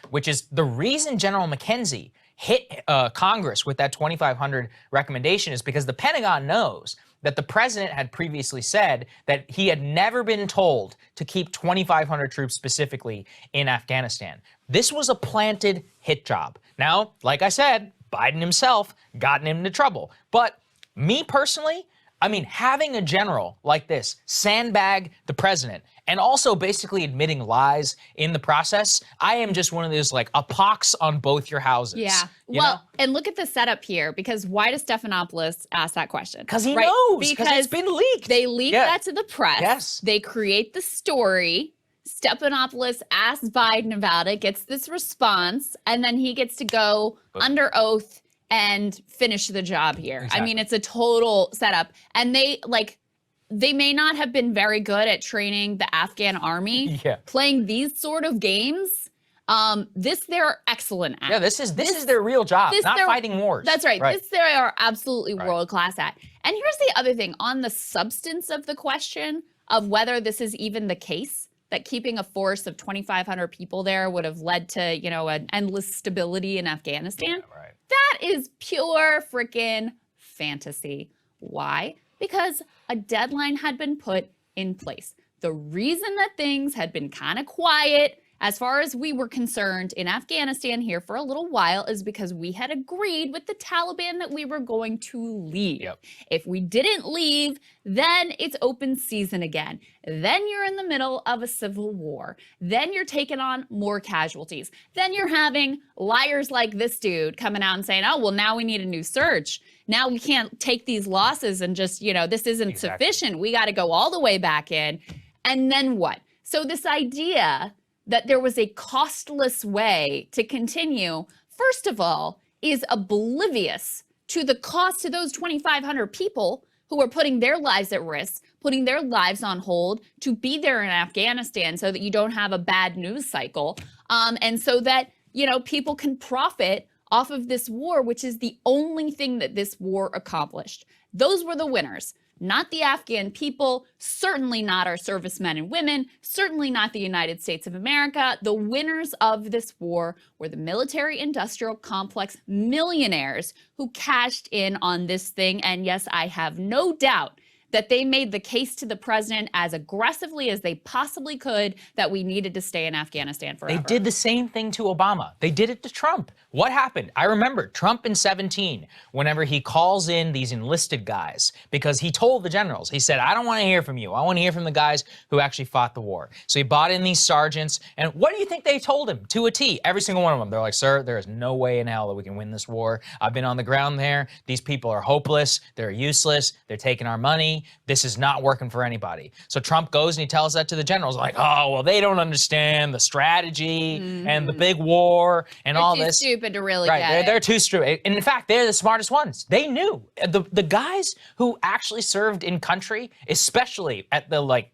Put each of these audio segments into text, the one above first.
which is the reason General McKenzie hit Congress with that 2,500 recommendation is because the Pentagon knows that the president had previously said that he had never been told to keep 2,500 troops specifically in Afghanistan. This was a planted hit job. Now, like I said, Biden himself gotten him into trouble. But me personally, I mean, having a general like this sandbag the president and also basically admitting lies in the process, I am just one of those like a pox on both your houses. Yeah. Well, and look at the setup here, because why does Stephanopoulos ask that question? Because he knows, because it's been leaked. They leak that to the press. Yes. They create the story. Stephanopoulos asks Biden about it, gets this response, and then he gets to go under oath and finish the job here. Exactly. I mean, it's a total setup. And they may not have been very good at training the Afghan army. Playing these sort of games. They're excellent at. Yeah, this is their real job, not fighting wars. That's right. This they are absolutely world class at. And here's the other thing on the substance of the question of whether this is even the case, that keeping a force of 2,500 people there would have led to, you know, an endless stability in Afghanistan. Yeah, right. That is pure freaking fantasy. Why? Because a deadline had been put in place. The reason that things had been kind of quiet, as far as we were concerned, in Afghanistan here for a little while is because we had agreed with the Taliban that we were going to leave. If we didn't leave, then it's open season again. Then you're in the middle of a civil war. Then you're taking on more casualties. Then you're having liars like this dude coming out and saying, oh, well, now we need a new surge. Now we can't take these losses and just, you know, this isn't sufficient. We got to go all the way back in. And then what? So this idea that there was a costless way to continue, first of all, is oblivious to the cost to those 2,500 people who are putting their lives at risk, putting their lives on hold to be there in Afghanistan so that you don't have a bad news cycle, and so that, you know, people can profit off of this war, which is the only thing that this war accomplished. Those were the winners. Not the Afghan people, certainly not our servicemen and women, certainly not the United States of America. The winners of this war were the military-industrial complex millionaires who cashed in on this thing. And yes, I have no doubt that they made the case to the president as aggressively as they possibly could that we needed to stay in Afghanistan forever. They did the same thing to Obama. They did it to Trump. What happened? I remember Trump in 2017, whenever he calls in these enlisted guys, because he told the generals, he said, I don't want to hear from you. I want to hear from the guys who actually fought the war. So he bought in these sergeants. And what do you think they told him to a T? Every single one of them. They're like, sir, there is no way in hell that we can win this war. I've been on the ground there. These people are hopeless. They're useless. They're taking our money. This is not working for anybody. So Trump goes and he tells that to the generals, like, oh, well, they don't understand the strategy and the big war and all this. They're too stupid to really get it. They're too stupid. And in fact, they're the smartest ones. They knew. The guys who actually served in country, especially at the like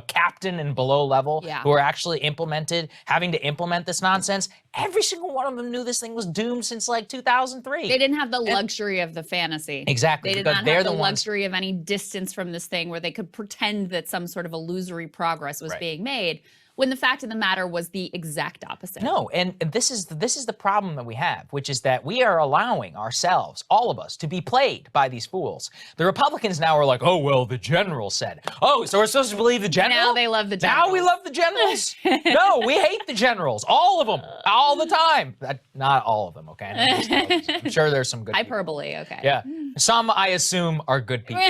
captain and below level, who are actually having to implement this nonsense, every single one of them knew this thing was doomed since like 2003. They didn't have the luxury of the fantasy. Exactly. They did not have the luxury of any distance from this thing where they could pretend that some sort of illusory progress was being made, when the fact of the matter was the exact opposite. No, and this is the problem that we have, which is that we are allowing ourselves, all of us, to be played by these fools. The Republicans now are like, oh, well, the general said. Oh, so we're supposed to believe the general? Now they love the generals. Now we love the generals? No, we hate the generals. All of them. All the time. Not all of them, okay? I'm sure there's some good hyperbole, people. Okay. Yeah. Some, I assume, are good people.